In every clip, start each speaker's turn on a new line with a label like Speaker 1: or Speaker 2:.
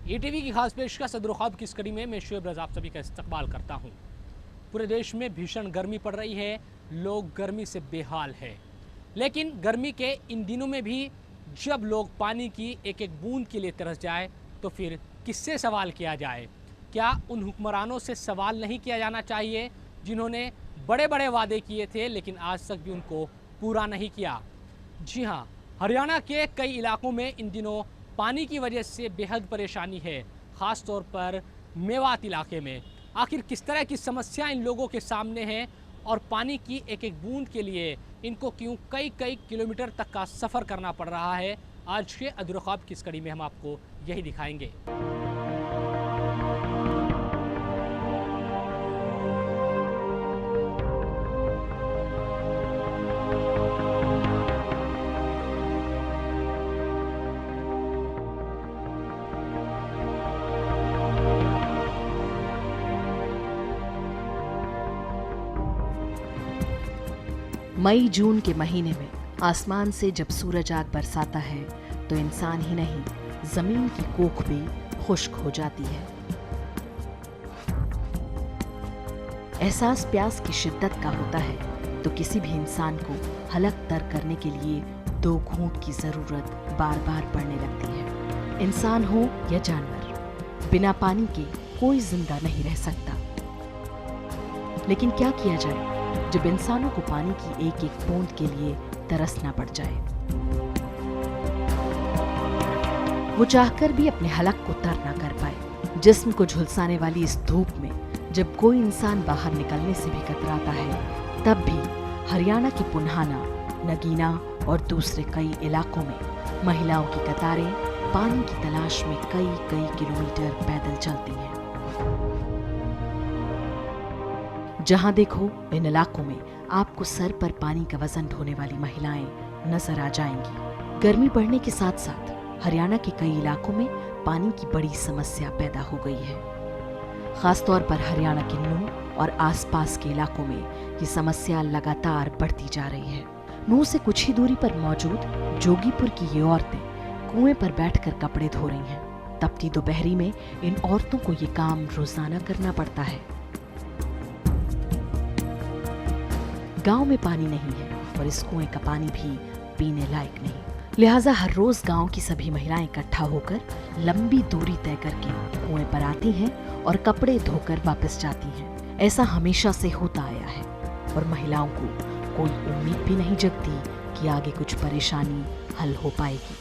Speaker 1: ETV की खास पेशकश सदर ख्वाब की इस कड़ी में मैं शुएब रज़ा आप सभी का इस्तकबाल करता हूँ। पूरे देश में भीषण गर्मी पड़ रही है, लोग गर्मी से बेहाल है। लेकिन गर्मी के इन दिनों में भी जब लोग पानी की एक एक बूंद के लिए तरस जाए तो फिर किससे सवाल किया जाए? क्या उन हुक्मरानों से सवाल नहीं किया जाना चाहिए जिन्होंने बड़े बड़े वादे किए थे लेकिन आज तक भी उनको पूरा नहीं किया? जी हाँ, हरियाणा के कई इलाकों में इन दिनों पानी की वजह से बेहद परेशानी है, ख़ास तौर पर मेवात इलाके में। आखिर किस तरह की समस्या इन लोगों के सामने है और पानी की एक एक बूंद के लिए इनको क्यों कई कई किलोमीटर तक का सफ़र करना पड़ रहा है, आज के सदर ख्वाब की इस कड़ी में हम आपको यही दिखाएंगे।
Speaker 2: मई जून के महीने में आसमान से जब सूरज आग बरसाता है तो इंसान ही नहीं, जमीन की कोख भी खुश्क हो जाती है। एहसास प्यास की शिद्दत का होता है तो किसी भी इंसान को हलक तर करने के लिए 2 घूंट की जरूरत बार बार पड़ने लगती है। इंसान हो या जानवर, बिना पानी के कोई जिंदा नहीं रह सकता। लेकिन क्या किया जाए जब इंसानों को पानी की एक एक बूंद के लिए तरसना पड़ जाए? वो चाहकर भी अपने हलक को तर ना कर पाए। जिस्म को झुलसाने वाली इस धूप में जब कोई इंसान बाहर निकलने से भी कतराता है, तब भी हरियाणा की पुन्हाना, नगीना और दूसरे कई इलाकों में महिलाओं की कतारें पानी की तलाश में कई कई किलोमीटर पैदल चलती हैं। जहां देखो इन इलाकों में आपको सर पर पानी का वजन ढोने वाली महिलाएं नजर आ जाएंगी। गर्मी बढ़ने के साथ साथ हरियाणा के कई इलाकों में पानी की बड़ी समस्या पैदा हो गई है। खासतौर पर हरियाणा के नूंह और आसपास के इलाकों में ये समस्या लगातार बढ़ती जा रही है। नूंह से कुछ ही दूरी पर मौजूद जोगीपुर की ये औरतें कुएं पर बैठकर कपड़े धो रही हैं। तपती दोपहरी में इन औरतों को ये काम रोजाना करना पड़ता है। गांव में पानी नहीं है और इस कुएं का पानी भी पीने लायक नहीं, लिहाजा हर रोज गांव की सभी महिलाएं इकट्ठा होकर लंबी दूरी तय करके कुएं पर आती हैं और कपड़े धोकर वापस जाती हैं। ऐसा हमेशा से होता आया है और महिलाओं को कोई उम्मीद भी नहीं जगती कि आगे कुछ परेशानी हल हो पाएगी।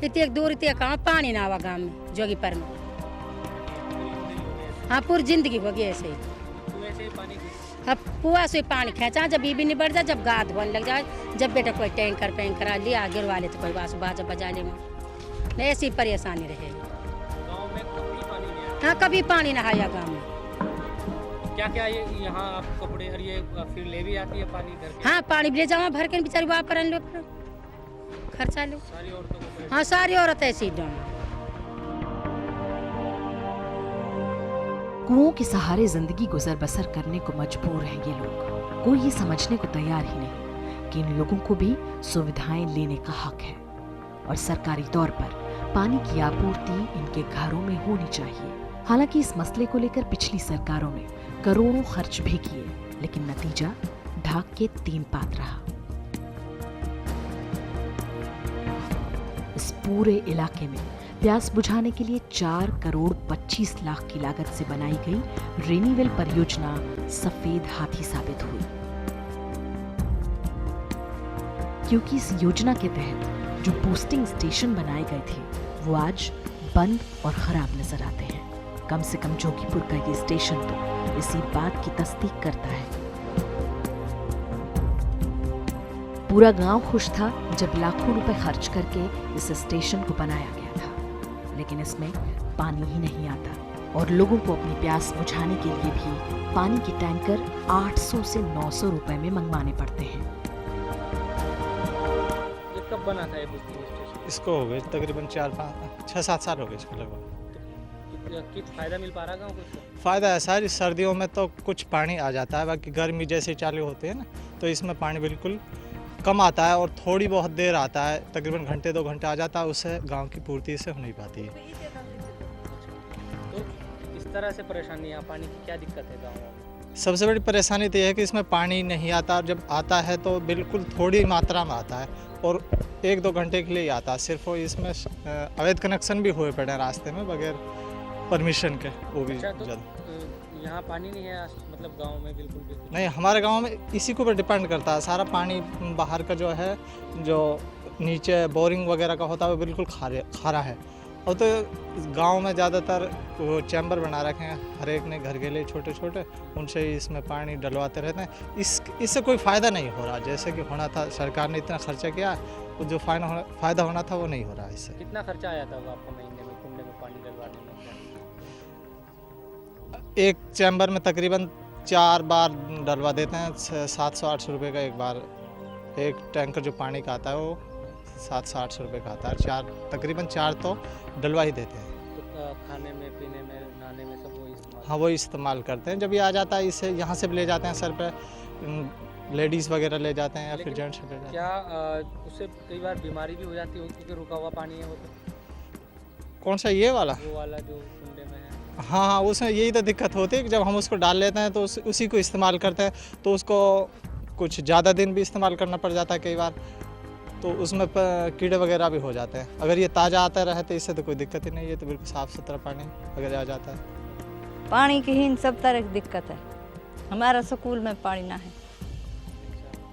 Speaker 3: इतनी दूर कहाँ पानी ना आवा गाँव में जोगीपुर में। हाँ, पूरी जिंदगी हो गई ऐसे ही। अब कुआ से पानी खेचा, जब भी निबड़ जाए, जब गाद होने लग जाए, जब बेटा कोई टैंकर आ लिया गिर वाले तो कोई बाजा बजा ले, नहीं ऐसी परेशानी रहे।
Speaker 1: गांव में कभी पानी नहीं आया?
Speaker 3: हाँ, कभी पानी ना आया गाँव में।
Speaker 1: क्या क्या ये यहाँ आप कपड़े और ये फिर ले भी आती है पानी घर के?
Speaker 3: हाँ, पानी भी ले जाओ भर के बेचारी वहाँ पर लो, खर्चा लो।
Speaker 1: सारी औरतों को?
Speaker 3: हाँ, सारी औरत ऐसी डाल।
Speaker 2: कुओं के सहारे जिंदगी गुजर बसर करने को मजबूर हैं ये लोग। कोई ये समझने को तैयार ही नहीं कि इन लोगों को भी सुविधाएं लेने का हक है और सरकारी तौर पर पानी की आपूर्ति इनके घरों में होनी चाहिए। हालांकि इस मसले को लेकर पिछली सरकारों ने करोड़ों खर्च भी किए, लेकिन नतीजा ढाक के 3 पात रहा। इस पूरे इलाके में प्यास बुझाने के लिए 4 करोड़ 25 लाख की लागत से बनाई गई रेनीवेल परियोजना सफेद हाथी साबित हुई, क्योंकि इस योजना के तहत जो बूस्टिंग स्टेशन बनाए गए थे वो आज बंद और खराब नजर आते हैं। कम से कम जोगीपुर का ये स्टेशन तो इसी बात की तस्दीक करता है। पूरा गांव खुश था जब लाखों रुपए खर्च करके इस स्टेशन को बनाया गया था, लेकिन इसमें पानी ही नहीं आता और लोगों को अपनी प्यास बुझाने के लिए भी पानी के टैंकर 800 से 900 रुपए में मंगवाने पड़ते हैं।
Speaker 1: ये कब बना था ये बूस्टिंग स्टेशन?
Speaker 4: इसको हो गए तकरीबन 6-7 साल हो गए इसको लगभग।
Speaker 1: कितना फायदा मिल पा रहा गाँव को?
Speaker 4: फ़ायदा ऐसा है, सर्दियों में तो कुछ पानी आ जाता है, बाकी गर्मी जैसे चालू होती है ना तो इसमें पानी बिल्कुल कम आता है और थोड़ी बहुत देर आता है, तकरीबन घंटे 2 घंटे आ जाता है, उससे गांव की पूर्ति से हो नहीं पाती है।
Speaker 1: तो इस तरह से परेशानी है, पानी की क्या दिक्कत है गाँव में?
Speaker 4: सबसे बड़ी परेशानी तो यह है कि इसमें पानी नहीं आता, और जब आता है तो बिल्कुल थोड़ी मात्रा में आता है और 1-2 घंटे के लिए ही आता है। सिर्फ वो इसमें अवैध कनेक्शन भी हुए पड़े हैं रास्ते में बगैर परमिशन के, वो भी
Speaker 1: अच्छा, तो
Speaker 4: ज़्यादा
Speaker 1: यहाँ पानी नहीं है मतलब गांव में बिल्कुल भी?
Speaker 4: नहीं। हमारे गांव में इसी के ऊपर डिपेंड करता है सारा पानी। बाहर का जो है, जो नीचे बोरिंग वगैरह का होता है वो बिल्कुल खारा है। और तो गांव में ज़्यादातर वो चैम्बर बना रखे हैं हर एक ने घर के लिए छोटे छोटे, उनसे ही इसमें पानी डलवाते रहते हैं। इससे कोई फ़ायदा नहीं हो रहा, जैसे कि होना था। सरकार ने इतना खर्चा किया, तो जो फ़ायदा होना था वो नहीं हो रहा है इससे।
Speaker 1: कितना खर्चा आया था आपको महीने में कुंडे में पानी डलवाने में?
Speaker 4: एक चैम्बर में तकरीबन 4 बार डलवा देते हैं, 700-800 रुपये का एक बार। एक टैंकर जो पानी का आता है वो 700-800 रुपये का आता है। तकरीबन 4 तो डलवा ही देते हैं।
Speaker 1: तो खाने में, पीने में, नहाने में सब वो इस्तेमाल?
Speaker 4: हाँ, वो इस्तेमाल करते हैं। जब ये आ जाता है इसे यहाँ से भी ले जाते हैं सर पे, लेडीज़ वगैरह ले जाते हैं या फिर जेंट्स ले जाते हैं।
Speaker 1: क्या उससे कई बार बीमारी भी हो जाती है क्योंकि रुका हुआ पानी है वो? तो
Speaker 4: कौन सा, ये वाला?
Speaker 1: वो वाला जो कुंडे में है।
Speaker 4: हाँ, उसमें यही तो दिक्कत होती है कि जब हम उसको डाल लेते हैं तो उसी को इस्तेमाल करते हैं, तो उसको कुछ ज़्यादा दिन भी इस्तेमाल करना पड़ जाता है कई बार, तो उसमें कीड़े वगैरह भी हो जाते हैं। अगर ये ताज़ा आता रहे तो इससे तो कोई दिक्कत ही नहीं है, तो बिल्कुल साफ़ सुथरा पानी अगर आ जाता है।
Speaker 5: पानी की ही सब तरह की दिक्कत है। हमारा स्कूल में पानी ना है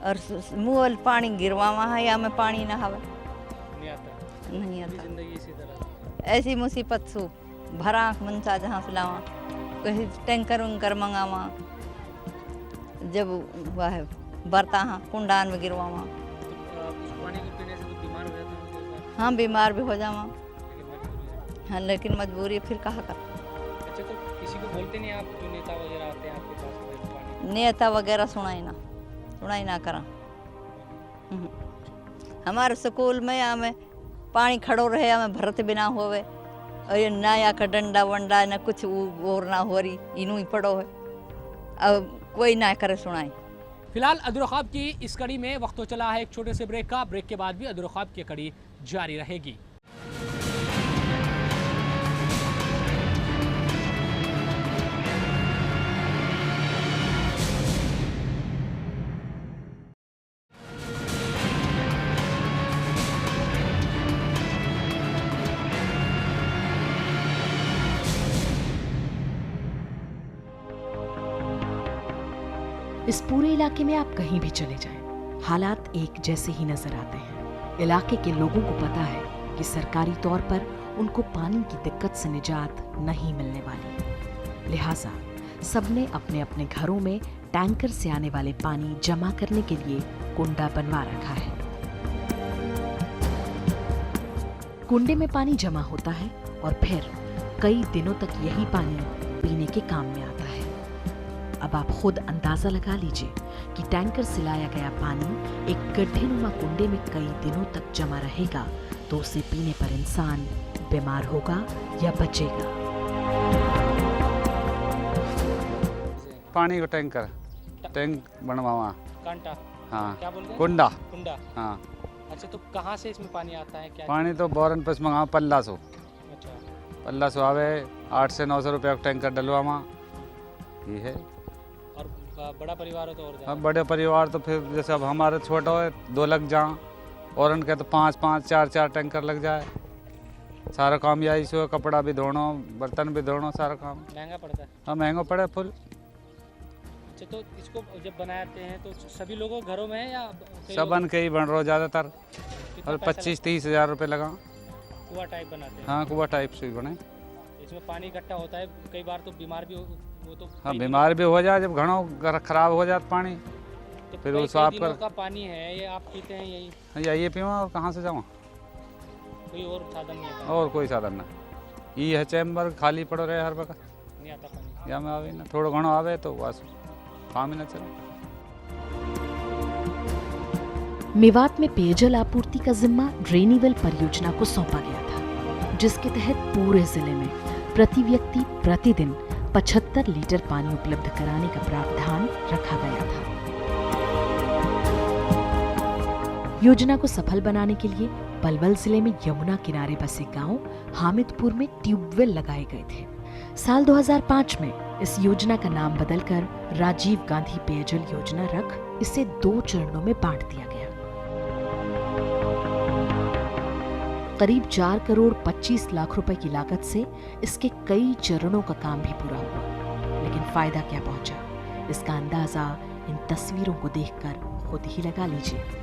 Speaker 5: और मुँह पानी गिरवावा है या में पानी ना हवा
Speaker 1: नहीं आता?
Speaker 5: नहीं आता।
Speaker 1: जिंदगी इसी तरह
Speaker 5: ऐसी मुसीबत सो भरा मनसा जहाँ से लावा, कहीं टैंकर उंकर मंगावा, जब वह बरता हाँ कुंडान में गिरवावा।
Speaker 1: उस पानी को पीने से तो बीमार हो जाते हैं?
Speaker 5: हाँ, बीमार भी हो जावा।
Speaker 1: लेकिन मजबूरी है।
Speaker 5: हाँ, लेकिन मजबूरी फिर कहा कर।
Speaker 1: अच्छा, तो किसी को बोलते नहीं आप, जो नेता वगैरह आते हैं आपके पास पानी?
Speaker 5: नेता वगैरह सुनाई ना करा। हमारे स्कूल में हमें पानी खड़ो रहे, हमें भरत बिना होवे, और ये ना या का डंडा वंडा ना कुछ और ना हो रही, इनू ही पड़ो है, अब कोई ना करे सुनाई।
Speaker 1: फिलहाल अदर ख्वाब की इस कड़ी में वक्त तो चला है एक छोटे से ब्रेक का। ब्रेक के बाद भी अदर ख्वाब की कड़ी जारी रहेगी।
Speaker 2: इस पूरे इलाके में आप कहीं भी चले जाएं, हालात एक जैसे ही नजर आते हैं। इलाके के लोगों को पता है कि सरकारी तौर पर उनको पानी की दिक्कत से निजात नहीं मिलने वाली, लिहाजा सबने अपने अपने घरों में टैंकर से आने वाले पानी जमा करने के लिए कुंडा बनवा रखा है। कुंडे में पानी जमा होता है और फिर कई दिनों तक यही पानी पीने के काम में आता है। अब आप खुद अंदाजा लगा लीजिए कि टैंकर से लाया गया पानी एक गड्ढेनुमा कुंडे में कई दिनों तक जमा रहेगा तो उसे पीने पर इंसान बीमार होगा या बचेगा।
Speaker 6: पानी का टैंक बनवावा।
Speaker 1: कांटा?
Speaker 6: हाँ,
Speaker 1: क्या बोल रहे हैं?
Speaker 6: कुंडा।
Speaker 1: कुंडा।
Speaker 6: हाँ,
Speaker 1: अच्छा, तो कहाँ से इसमें पानी आता है? क्या
Speaker 6: पानी तो बोरन पस मंगावा 1500।
Speaker 1: अच्छा,
Speaker 6: 1500 आवे, 800 से 900 रुपया का टैंकर डलवावा, ये है।
Speaker 1: और बड़ा परिवार हो तो और
Speaker 6: अब बड़े परिवार तो फिर जैसे अब हमारे छोटा हो 2 लग जाए, और उनके तो 5-5, 4-4 टैंकर लग जाए। सारा काम यही सो, कपड़ा भी धोनो, बर्तन भी धोनो, सारा काम
Speaker 1: महंगा पड़ता है।
Speaker 6: हाँ, महंगा पड़े फुल।
Speaker 1: अच्छा, तो इसको जब बनाते हैं तो सभी लोगों के घरों में है या
Speaker 6: सब बन के ही बन रहा ज़्यादातर,
Speaker 1: कितना
Speaker 6: और
Speaker 1: पैसा
Speaker 6: 25-30 हज़ार रुपये लगा।
Speaker 1: लगता है? कुआं टाइप बनाते हैं?
Speaker 6: हाँ, कुआ टाइप से ही बने।
Speaker 1: इसमें पानी इकट्ठा होता है, कई बार तो बीमार भी वो तो
Speaker 6: हाँ,
Speaker 1: कई
Speaker 6: बीमार भी हो जाए जब घणों खराब हो जाता पानी।
Speaker 1: तो
Speaker 6: फिर
Speaker 1: कई
Speaker 6: उस आप
Speaker 1: दिनों
Speaker 6: पर-
Speaker 1: का पानी है, ये आप पीते हैं यही?
Speaker 6: या ये पीवा और कहाँ से जाऊँ,
Speaker 1: कोई और साधन नहीं है?
Speaker 6: और कोई साधन ना। ये है चैम्बर खाली पड़ो रहे हर वक्त,
Speaker 1: नहीं आता पानी?
Speaker 6: या में आवे ना, थोड़ा घणो आवे तो बस काम ही ना चले।
Speaker 2: मेवात में पेयजल आपूर्ति का जिम्मा ड्रेनीवेल परियोजना को सौंपा गया था, जिसके तहत पूरे जिले में प्रति व्यक्ति प्रतिदिन 75 लीटर पानी उपलब्ध कराने का प्रावधान रखा गया था। योजना को सफल बनाने के लिए पलवल जिले में यमुना किनारे बसे गांव हामिदपुर में ट्यूबवेल लगाए गए थे। साल 2005 में इस योजना का नाम बदलकर राजीव गांधी पेयजल योजना रख इसे 2 चरणों में बांट दिया गया। करीब 4 करोड़ 25 लाख रुपए की लागत से इसके कई चरणों का काम भी पूरा हुआ, लेकिन फायदा क्या पहुंचा, इसका अंदाजा इन तस्वीरों को देखकर खुद ही लगा लीजिए।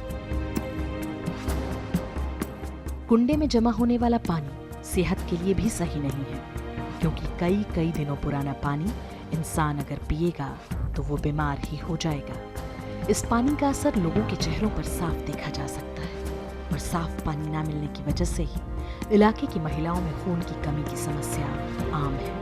Speaker 2: कुंडे में जमा होने वाला पानी सेहत के लिए भी सही नहीं है, क्योंकि कई दिनों पुराना पानी इंसान अगर पिएगा तो वो बीमार ही हो जाएगा। इस पानी का असर लोगों के चेहरों पर साफ देखा जा सकता है और साफ पानी ना मिलने की वजह से ही इलाके की महिलाओं में खून की कमी की समस्या आम है।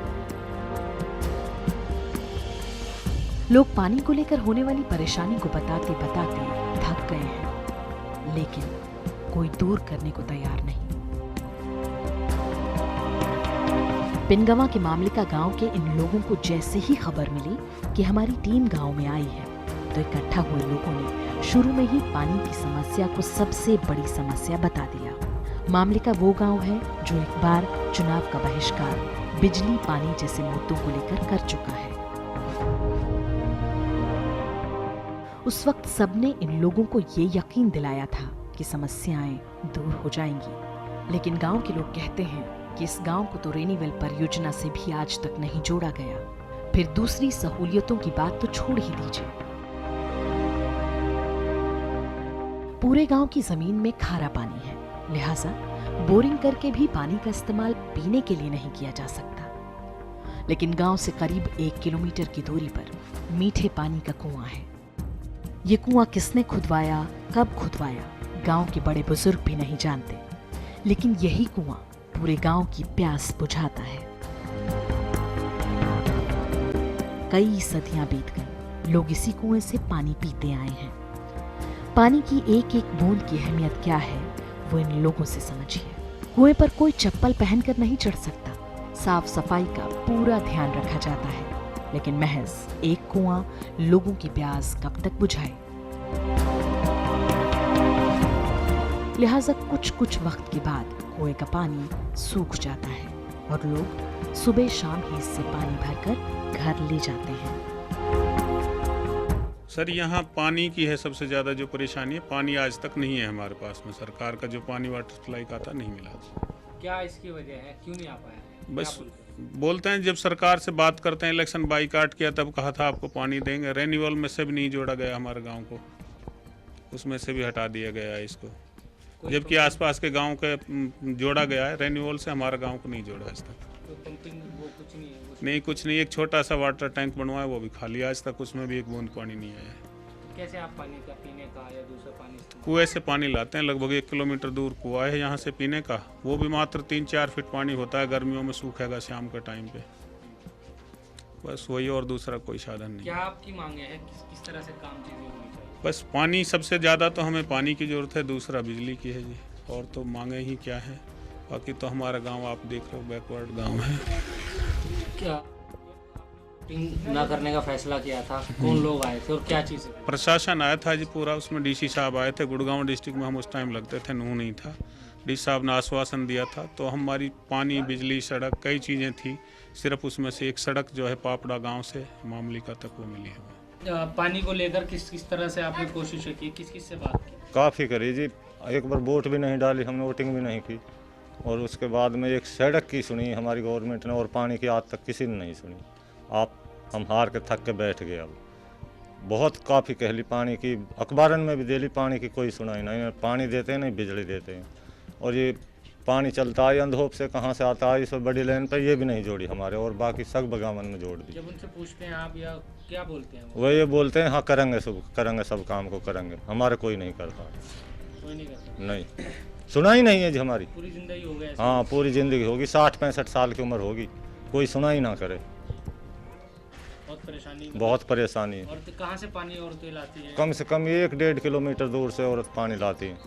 Speaker 2: लोग पानी को लेकर होने वाली परेशानी को बताते बताते थक गए हैं, लेकिन कोई दूर करने को तैयार नहीं। पिनगवा के मामले का गांव के इन लोगों को जैसे ही खबर मिली कि हमारी टीम गांव में आई है, तो इकट्ठा हुए लोगों ने शुरू में ही पानी की समस्या को सबसे बड़ी समस्या बता दिया। मामले का वो गांव है जो एक बार चुनाव का बहिष्कार बिजली पानी जैसे मुद्दों को लेकर कर चुका है। उस वक्त सबने इन लोगों को ये यकीन दिलाया था कि समस्याएं दूर हो जाएंगी, लेकिन गांव के लोग कहते हैं कि इस गांव को तो रेनीवेल परियोजना से भी आज तक नहीं जोड़ा गया। फिर दूसरी सहूलियतों की बात तो छोड़ ही दीजिए। पूरे गांव की जमीन में खारा पानी है, लिहाजा बोरिंग करके भी पानी का इस्तेमाल पीने के लिए नहीं किया जा सकता। लेकिन गांव से करीब 1 किलोमीटर की दूरी पर मीठे पानी का कुआं है। ये कुआं किसने खुदवाया, कब खुदवाया, गांव के बड़े बुजुर्ग भी नहीं जानते, लेकिन यही कुआं पूरे गांव की प्यास बुझाता है। कई सदियां बीत गई, लोग इसी कुएं से पानी पीते आए हैं। पानी की एक एक बूंद की अहमियत क्या है वो इन लोगों से समझिए। कुएं पर कोई चप्पल पहनकर नहीं चढ़ सकता, साफ सफाई का पूरा ध्यान रखा जाता है, लेकिन महज एक कुआं लोगों की प्यास कब तक बुझाए। लिहाजा कुछ वक्त के बाद कुएं का पानी सूख जाता है और लोग सुबह शाम ही इससे पानी भरकर घर ले जाते हैं।
Speaker 7: सर यहाँ पानी की है सबसे ज़्यादा जो परेशानी है, पानी आज तक नहीं है हमारे पास में। सरकार का जो पानी वाटर सप्लाई का था नहीं मिला।
Speaker 1: क्या इसकी वजह है, क्यों नहीं आ पाया है?
Speaker 7: बस बोलते हैं, जब सरकार से बात करते हैं, इलेक्शन बाईकाट किया तब कहा था आपको पानी देंगे। रेन्यूअल में से भी नहीं जोड़ा गया हमारे गांव को, उसमें से भी हटा दिया गया है इसको, जबकि आसपास के गांव के जोड़ा गया है। रेन्यूअल से हमारा गांव को नहीं जोड़ा आज तक।
Speaker 1: पंपिंग वो कुछ नहीं है?
Speaker 7: नहीं, कुछ नहीं। एक छोटा सा वाटर टैंक बनवाया, वो भी खाली, आज तक उसमें भी एक बूंद पानी नहीं आया है।
Speaker 1: कैसे आप पानी का पीने का या दूसरा पानी
Speaker 7: कुएं से पानी लाते हैं, लगभग 1 किलोमीटर दूर कुआं है यहाँ से पीने का, वो भी मात्र 3-4 फीट पानी होता है। गर्मियों में सूखेगा शाम के टाइम पे, बस वही, और दूसरा कोई साधन नहीं।
Speaker 1: क्या आपकी मांगे है, किस तरह से काम चीजें होनी चाहिए?
Speaker 7: बस पानी, सबसे ज़्यादा तो हमें पानी की ज़रूरत है, दूसरा बिजली की है जी, और तो मांगे ही क्या है। बाकी तो हमारा गांव आप देख रहे हो, बैकवर्ड गांव है।
Speaker 1: क्या ना करने का फैसला किया था, कौन लोग आए थे और क्या चीज़?
Speaker 7: प्रशासन आया था जी पूरा, उसमें डीसी साहब आए थे। गुड़गांव डिस्ट्रिक्ट में हम उस टाइम लगते थे, नूह नहीं था। डीसी साहब ने आश्वासन दिया था, तो हमारी पानी, बिजली, सड़क, कई चीज़ें थी। सिर्फ उसमें से एक सड़क जो है पापड़ा गाँव से मामली का तक वो मिली हमें।
Speaker 1: पानी को लेकर किस तरह से आपने कोशिश की, किस से बात की?
Speaker 8: काफ़ी करी जी, एक बार वोट भी नहीं डाली हमने, वोटिंग भी नहीं की, और उसके बाद में एक सड़क की सुनी हमारी गवर्नमेंट ने, और पानी की आज तक किसी ने नहीं सुनी। हम हार के थक के बैठ गए। अब बहुत काफ़ी कह ली पानी की, अखबारन में भी दे ली, पानी की कोई सुनाई नहीं। पानी देते हैं, नहीं बिजली देते हैं, और ये पानी चलता है अंधोप से, कहाँ से आता है, इस बड़ी लाइन पर ये भी नहीं जोड़ी हमारे, और बाकी सब बगावन में जोड़ दी।
Speaker 1: जब उनसे पूछते हैं आप, या क्या बोलते हैं
Speaker 8: वो ये बोलते हैं हाँ करेंगे, सब काम को करेंगे। हमारे कोई नहीं करता,
Speaker 1: कोई नहीं करता,
Speaker 8: नहीं सुना ही नहीं है जी हमारी।
Speaker 1: पूरी जिंदगी हो गई?
Speaker 8: हाँ, पूरी ज़िंदगी होगी, 60-65 साल की उम्र होगी, कोई सुना ही ना करे। बहुत परेशानी है।
Speaker 1: और तो कहाँ से पानी औरतें लाती है?
Speaker 8: कम से कम 1-1.5 किलोमीटर दूर से औरत पानी लाती हैं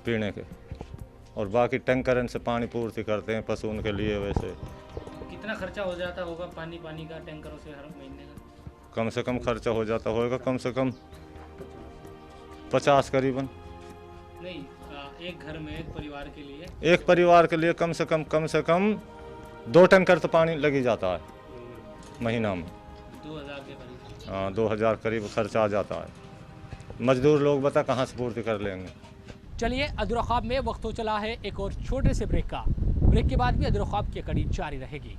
Speaker 8: पीने के, और बाकी टैंकर से पानी पूर्ति करते हैं पशु उनके लिए। वैसे
Speaker 1: कितना खर्चा हो जाता होगा पानी का टैंकरों से हर महीने का?
Speaker 8: कम से कम खर्चा हो जाता होगा, कम से कम 50 करीबन।
Speaker 1: नहीं, एक घर में एक परिवार के लिए
Speaker 8: एक परिवार के लिए कम से कम 2 टैंकर तो पानी लग ही जाता है महीना में।
Speaker 1: 2000 के करीब।
Speaker 8: हाँ, 2000 करीब खर्चा आ जाता है। मजदूर लोग बता कहाँ से पूर्ति कर लेंगे।
Speaker 1: चलिए, अधूरा ख्वाब में वक्त हो चला है एक और छोटे से ब्रेक का। ब्रेक के बाद भी अधूरा ख्वाब की कड़ी जारी रहेगी।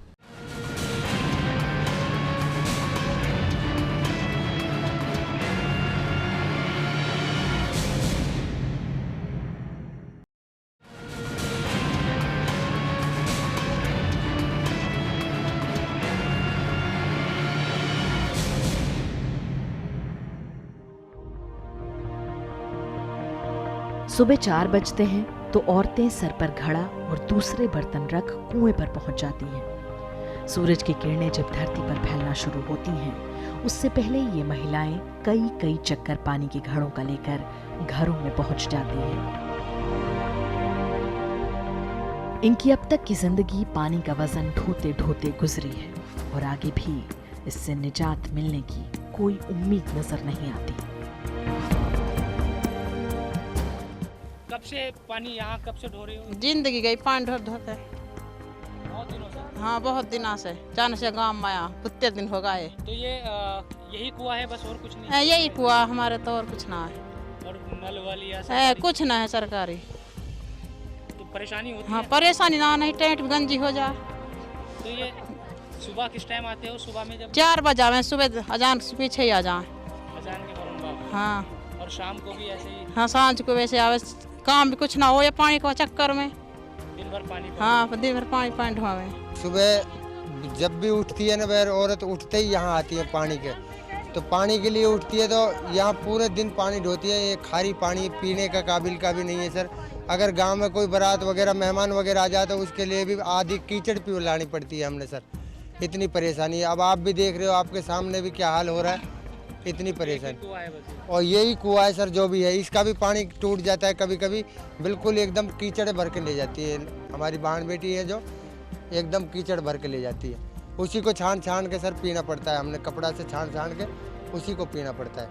Speaker 2: सुबह 4 बजते हैं तो औरतें सर पर घड़ा और दूसरे बर्तन रख कुएं पर पहुंच जाती हैं। सूरज की किरणें जब धरती पर फैलना शुरू होती हैं, उससे पहले ये महिलाएं कई चक्कर पानी के घड़ों का लेकर घरों में पहुंच जाती हैं। इनकी अब तक की जिंदगी पानी का वजन ढोते ढोते गुजरी है और आगे भी इससे निजात मिलने की कोई उम्मीद नजर नहीं आती।
Speaker 1: कब से पानी यहाँ कब से ढो रही हो?
Speaker 9: जिंदगी गई पानी ढोर ढोते।
Speaker 1: बहुत दिनों से।
Speaker 9: हाँ, बहुत दिनों से जाने से गांव में आया, कितने दिन हो गए।
Speaker 1: तो ये यही कुआं है बस, और कुछ नहीं?
Speaker 9: यही कुआ हमारे तो और कुछ ना है।
Speaker 1: और नल वाली या
Speaker 9: है
Speaker 1: सरकारी?
Speaker 9: कुछ ना है सरकारी।
Speaker 1: तो परेशानी होती
Speaker 9: हाँ,
Speaker 1: है?
Speaker 9: परेशानी ना, नहीं टेंट भी गंजी हो जा।
Speaker 1: तो ये सुबह किस टाइम आते हो? सुबह में जब
Speaker 9: 4 बजे में सुबह अजान से पीछे ही आ जाए।
Speaker 1: अजान के फौरन बाद?
Speaker 9: हाँ।
Speaker 1: और शाम को भी ऐसे ही?
Speaker 9: हाँ, सांझ को वैसे आवे, काम भी कुछ ना हो या पानी का चक्कर में।
Speaker 1: दिन भर पानी?
Speaker 9: हाँ, दिन भर पानी ढोवे।
Speaker 10: सुबह जब भी उठती है ना बहर औरत, उठते ही यहाँ आती है पानी के, तो पानी के लिए उठती है तो यहाँ पूरे दिन पानी ढोती है। ये खारी पानी पीने का काबिल का भी नहीं है सर। अगर गांव में कोई बारात वगैरह मेहमान वगैरह आ जाए तो उसके लिए भी आधी कीचड़ पी लानी पड़ती है हमने सर। इतनी परेशानी है। अब आप भी देख रहे हो, आपके सामने भी क्या हाल हो रहा है, इतनी परेशानी। और यही कुआ है सर जो भी है, इसका भी पानी टूट जाता है कभी कभी, बिल्कुल एकदम कीचड़ भर के ले जाती है। हमारी बहन बेटी है जो एकदम कीचड़ भर के ले जाती है, उसी को छान के सर पीना पड़ता है। हमने कपड़ा से छान के उसी को पीना पड़ता है।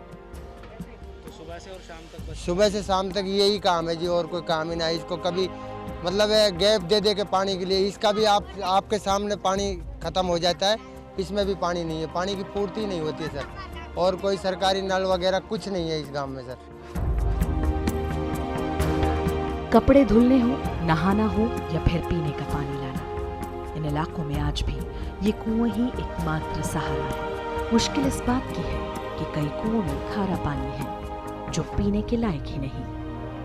Speaker 1: तो सुबह से और शाम तक?
Speaker 10: सुबह से शाम तक यही काम है जी, और कोई काम ही ना है। इसको कभी मतलब गैप दे के पानी के लिए, इसका भी आपके सामने पानी ख़त्म हो जाता है, इसमें भी पानी नहीं है, पानी की पूर्ति नहीं होती है सर। और कोई सरकारी नल वगैरह कुछ नहीं है इस गांव में सर।
Speaker 2: कपड़े धुलने हो, नहाना हो या फिर पीने का पानी लाना, इन इलाकों में आज भी ये कुआं ही एकमात्र सहारा है। मुश्किल इस बात की है कि कई कुओं में खारा पानी है जो पीने के लायक ही नहीं,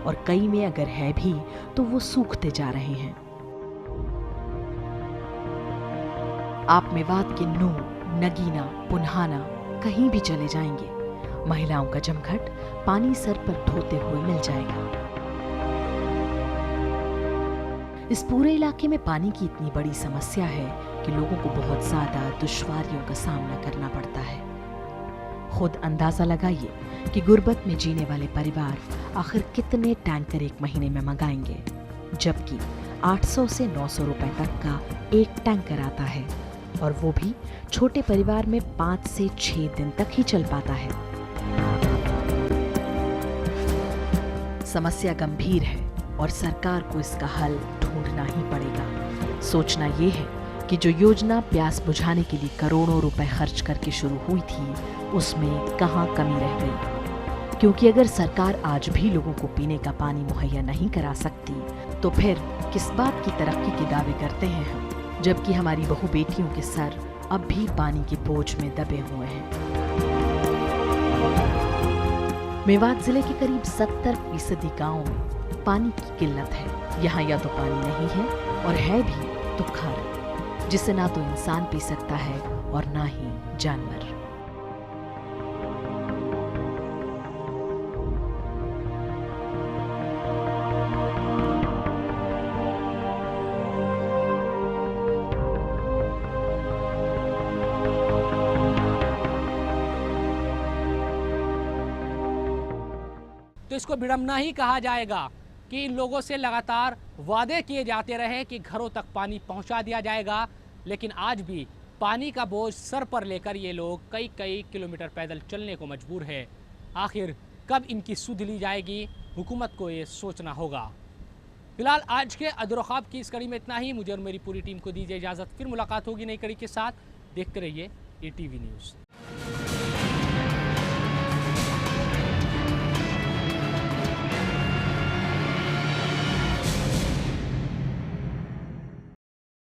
Speaker 2: और कई में अगर है भी तो वो सूखते जा रहे हैं। आप मेवात के नूह, नगीना, पुन्हाना कहीं भी चले जाएंगे, महिलाओं का जमघट पानी सर पर ढोते हुए मिल जाएगा। इस पूरे इलाके में पानी की इतनी बड़ी समस्या है कि लोगों को बहुत ज्यादा दुश्वारियों का सामना करना पड़ता है। खुद अंदाजा लगाइए कि गुर्बत में जीने वाले परिवार आखिर कितने टैंकर एक महीने में मंगाएंगे, जबकि 800 से 900 रुपए तक का एक टैंकर आता है, और वो भी छोटे परिवार में 5 से 6 दिन तक ही चल पाता है। समस्या गंभीर है और सरकार को इसका हल ढूंढना ही पड़ेगा। सोचना ये है कि जो योजना प्यास बुझाने के लिए करोड़ों रुपए खर्च करके शुरू हुई थी, उसमें कहां कमी रह गई। क्योंकि अगर सरकार आज भी लोगों को पीने का पानी मुहैया नहीं करा सकती, तो फिर किस बात की तरक्की के दावे करते हैं हम, जबकि हमारी बहू बेटियों के सर अब भी पानी के बोझ में दबे हुए हैं। मेवात जिले के करीब 70% गांवों में पानी की किल्लत है। यहाँ या तो पानी नहीं है, और है भी तो खारा, जिसे ना तो इंसान पी सकता है और ना ही जानवर।
Speaker 1: तो इसको विडंबना ही कहा जाएगा कि इन लोगों से लगातार वादे किए जाते रहे कि घरों तक पानी पहुंचा दिया जाएगा, लेकिन आज भी पानी का बोझ सर पर लेकर ये लोग कई किलोमीटर पैदल चलने को मजबूर है। आखिर कब इनकी सुध ली जाएगी हुकूमत को ये सोचना होगा। फिलहाल आज के अदर ख्वाब की इस कड़ी में इतना ही। मुझे और मेरी पूरी टीम को दीजिए इजाज़त। फिर मुलाकात होगी नई कड़ी के साथ। देखते रहिए ATV न्यूज़।